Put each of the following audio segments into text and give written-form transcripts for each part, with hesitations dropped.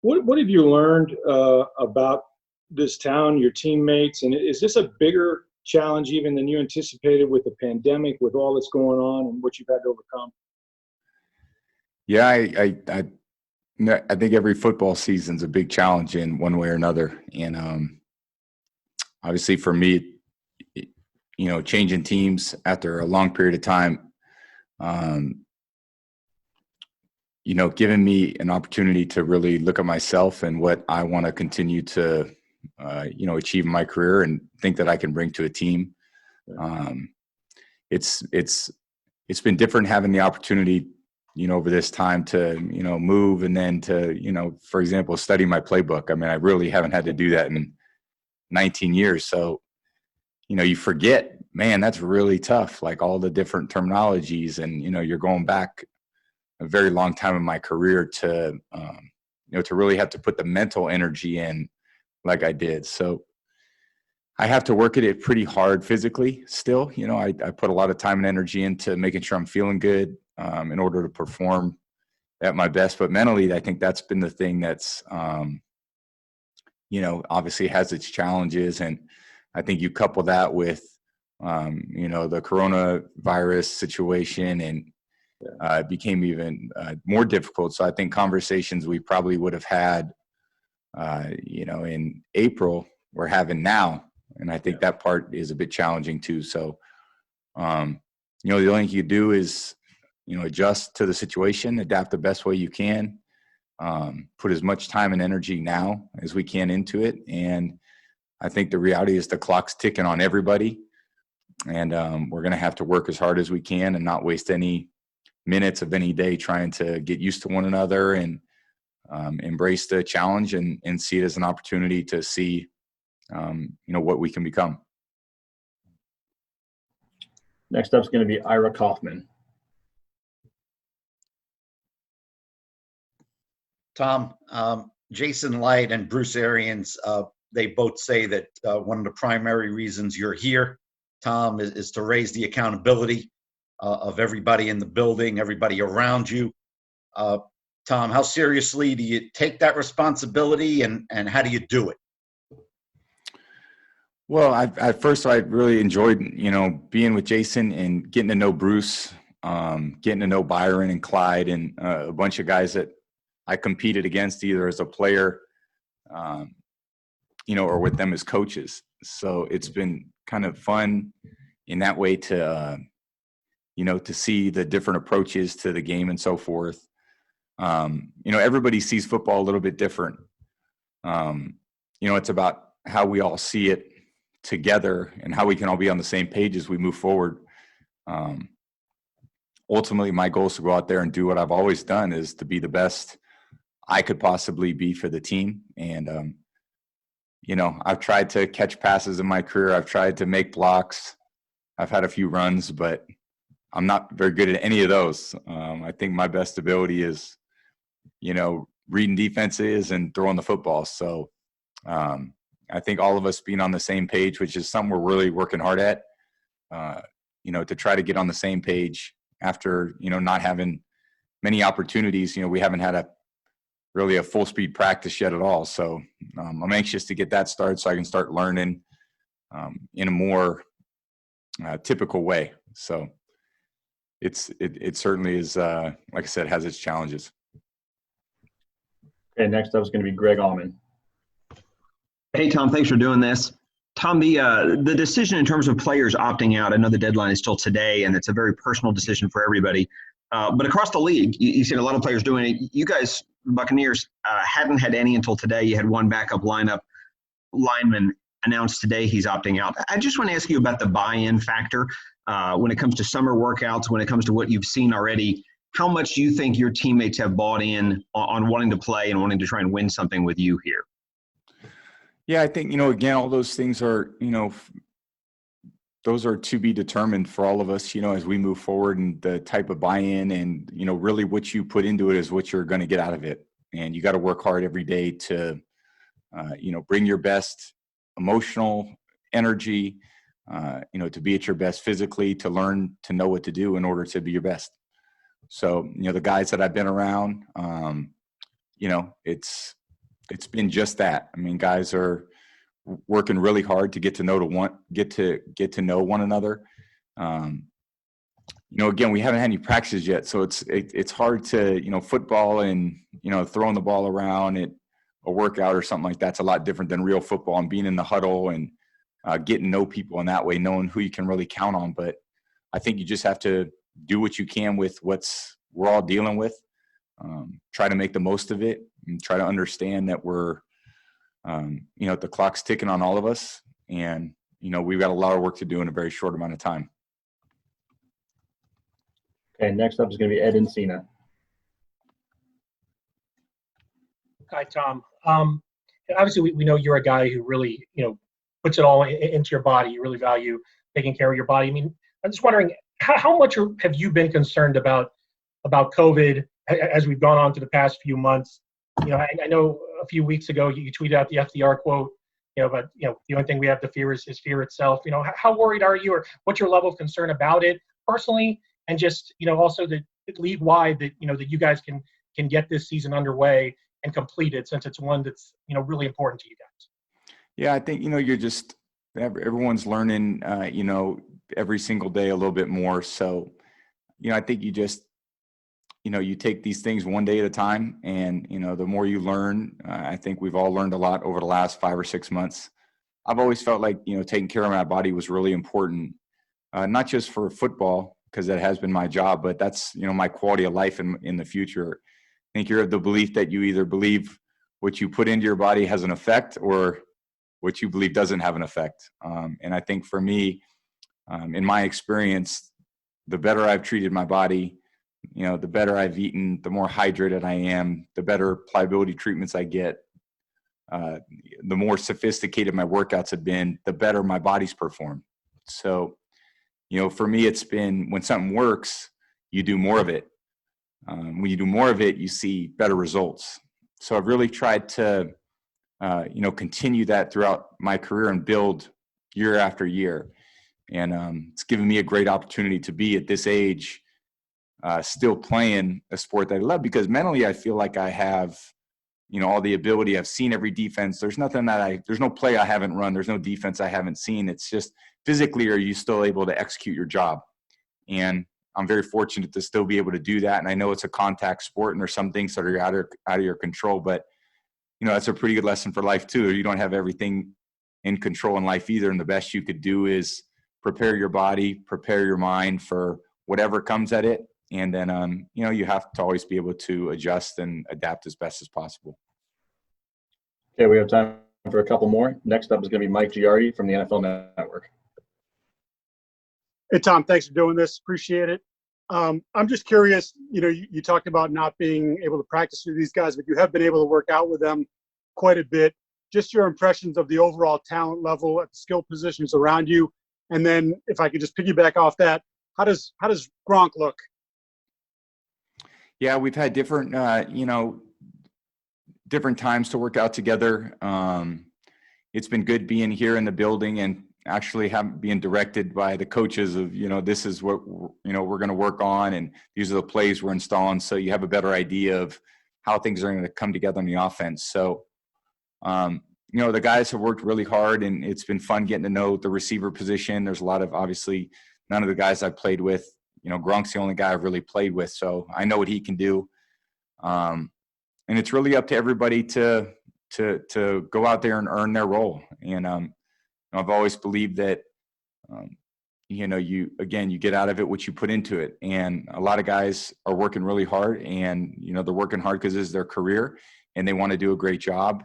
What have you learned about this town, your teammates, and is this a bigger challenge even than you anticipated with the pandemic, with all that's going on and what you've had to overcome? Yeah, I think every football season's a big challenge in one way or another, and obviously for me, changing teams after a long period of time, um, giving me an opportunity to really look at myself and what I want to continue to, achieve in my career and think that I can bring to a team. Um, it's been different having the opportunity, over this time to, move and then to, for example, study my playbook. I mean, I really haven't had to do that in 19 years. So, you forget, man, that's really tough. Like all the different terminologies and, you're going back a very long time in my career to, to really have to put the mental energy in like I did. So I have to work at it pretty hard physically still. I put a lot of time and energy into making sure I'm feeling good in order to perform at my best. But mentally, I think that's been the thing that's, obviously has its challenges. And I think you couple that with, the coronavirus situation and it became even more difficult. So I think conversations we probably would have had, in April, we're having now. And I think that part is a bit challenging too. So, the only thing you do is, adjust to the situation, adapt the best way you can, put as much time and energy now as we can into it. And I think the reality is the clock's ticking on everybody. And we're going to have to work as hard as we can and not waste any minutes of any day trying to get used to one another and embrace the challenge and see it as an opportunity to see, what we can become. Next up is going to be Ira Kaufman. Tom, Jason Light and Bruce Arians, they both say that one of the primary reasons you're here, Tom, is to raise the accountability of everybody in the building, everybody around you. Tom, how seriously do you take that responsibility and how do you do it? Well, at first I really enjoyed, being with Jason and getting to know Bruce, getting to know Byron and Clyde and a bunch of guys that I competed against either as a player, or with them as coaches. So it's been kind of fun in that way to, to see the different approaches to the game and so forth. Everybody sees football a little bit different. It's about how we all see it together and how we can all be on the same page as we move forward. Ultimately, my goal is to go out there and do what I've always done, is to be the best I could possibly be for the team. And, I've tried to catch passes in my career. I've tried to make blocks. I've had a few runs, but I'm not very good at any of those. I think my best ability is, reading defenses and throwing the football. So I think all of us being on the same page, which is something we're really working hard at, to try to get on the same page after, not having many opportunities. We haven't had really a full speed practice yet at all. So I'm anxious to get that started so I can start learning in a more typical way. So it certainly is, like I said, has its challenges. Okay, next up is going to be Greg Allman. Hey, Tom, thanks for doing this. Tom, the decision in terms of players opting out, I know the deadline is still today, and it's a very personal decision for everybody. But across the league, you've seen a lot of players doing it. You guys, Buccaneers, hadn't had any until today. You had one backup lineman announced today he's opting out. I just want to ask you about the buy-in factor when it comes to summer workouts, when it comes to what you've seen already. How much do you think your teammates have bought in on wanting to play and wanting to try and win something with you here? Yeah, I think, again, all those things are, those are to be determined for all of us, as we move forward, and the type of buy-in and, really what you put into it is what you're going to get out of it. And you got to work hard every day to, bring your best emotional energy, to be at your best physically, to learn to know what to do in order to be your best. So, the guys that I've been around, it's been just that. I mean, guys are working really hard to get to know one another. Again, we haven't had any practices yet, so it's hard to, football and, throwing the ball around at a workout or something like that's a lot different than real football and being in the huddle and getting to know people in that way, knowing who you can really count on. But I think you just have to do what you can with we're all dealing with. Try to make the most of it and try to understand that the clock's ticking on all of us, and, we've got a lot of work to do in a very short amount of time. Okay, next up is going to be Ed Encina. Hi, Tom. Obviously, we know you're a guy who really, puts it all into your body. You really value taking care of your body. I mean, I'm just wondering, how much have you been concerned about COVID as we've gone on to the past few months? I know a few weeks ago you tweeted out the FDR quote, but the only thing we have to fear is fear itself. How worried are you, or what's your level of concern about it personally, and just also the league wide that that you guys can get this season underway and completed, since it's one that's really important to you guys. Yeah, I think you're just everyone's learning every single day a little bit more. So I think you just you take these things one day at a time, and the more you learn, I think we've all learned a lot over the last 5 or 6 months. I've always felt like taking care of my body was really important, not just for football, because that has been my job, but that's my quality of life in the future. I think you're of the belief that you either believe what you put into your body has an effect, or what you believe doesn't have an effect. And I think for me, in my experience, the better I've treated my body, the better I've eaten, the more hydrated I am, the better pliability treatments I get, the more sophisticated my workouts have been, the better my body's performed. So, for me, it's been when something works, you do more of it. When you do more of it, you see better results. So I've really tried to, continue that throughout my career and build year after year. And it's given me a great opportunity to be at this age, still playing a sport that I love, because mentally I feel like I have, all the ability. I've seen every defense. There's no play I haven't run. There's no defense I haven't seen. It's just physically, are you still able to execute your job? And I'm very fortunate to still be able to do that. And I know it's a contact sport, and there's some things that are out of your control, but that's a pretty good lesson for life too. You don't have everything in control in life either. And the best you could do is prepare your body, prepare your mind for whatever comes at it. And then, you have to always be able to adjust and adapt as best as possible. Okay, we have time for a couple more. Next up is going to be Mike Giardi from the NFL Network. Hey, Tom, thanks for doing this. Appreciate it. I'm just curious, you talked about not being able to practice with these guys, but you have been able to work out with them quite a bit. Just your impressions of the overall talent level at the skill positions around you. And then if I could just piggyback off that, how does Gronk look? Yeah, we've had different, different times to work out together. It's been good being here in the building and actually being directed by the coaches of, this is what, we're going to work on, and these are the plays we're installing. So you have a better idea of how things are going to come together on the offense. So, the guys have worked really hard, and it's been fun getting to know the receiver position. There's a lot of, obviously, none of the guys I've played with, Gronk's the only guy I've really played with. So I know what he can do. And it's really up to everybody to go out there and earn their role. And, I've always believed that, you get out of it what you put into it. And a lot of guys are working really hard, and, they're working hard because it's their career and they want to do a great job.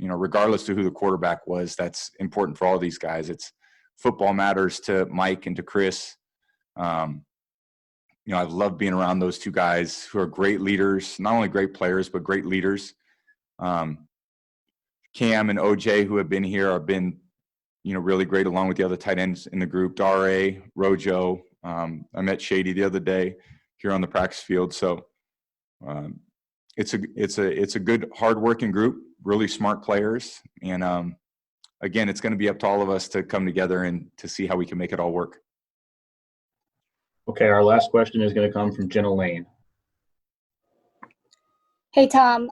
Regardless of who the quarterback was, that's important for all these guys. It's football matters to Mike and to Chris. I've loved being around those two guys who are great leaders, not only great players, but great leaders. Cam and OJ, who have been here, have been, really great, along with the other tight ends in the group. Dare, Rojo. I met Shady the other day here on the practice field. So it's a good, hardworking group, really smart players. And again, it's going to be up to all of us to come together and to see how we can make it all work. Okay, our last question is going to come from Jenna Lane. Hey, Tom.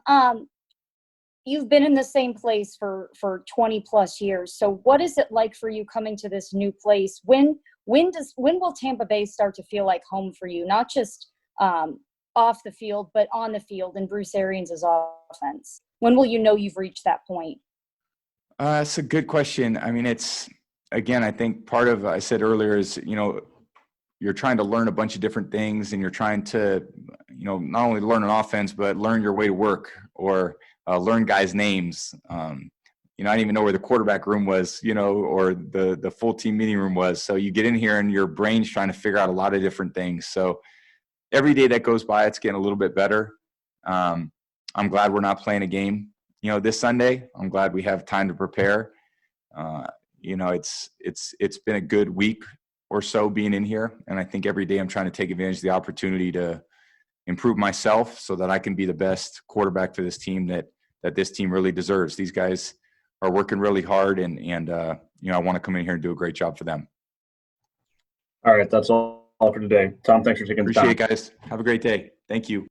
you've been in the same place for 20 plus years. So what is it like for you coming to this new place? When will Tampa Bay start to feel like home for you? Not just off the field, but on the field in Bruce Arians' offense. When will you know you've reached that point? That's a good question. I mean, again, I think part of, I said earlier, is, you're trying to learn a bunch of different things, and you're trying to, not only learn an offense, but learn your way to work, or learn guys' names. I didn't even know where the quarterback room was, or the full team meeting room was. So you get in here and your brain's trying to figure out a lot of different things. So every day that goes by, it's getting a little bit better. I'm glad we're not playing a game, this Sunday. I'm glad we have time to prepare. It's been a good week or so being in here. And I think every day I'm trying to take advantage of the opportunity to improve myself so that I can be the best quarterback for this team that this team really deserves. These guys are working really hard, and I want to come in here and do a great job for them. All right, that's all for today. Tom, thanks for taking the time. Appreciate it, guys. Have a great day. Thank you.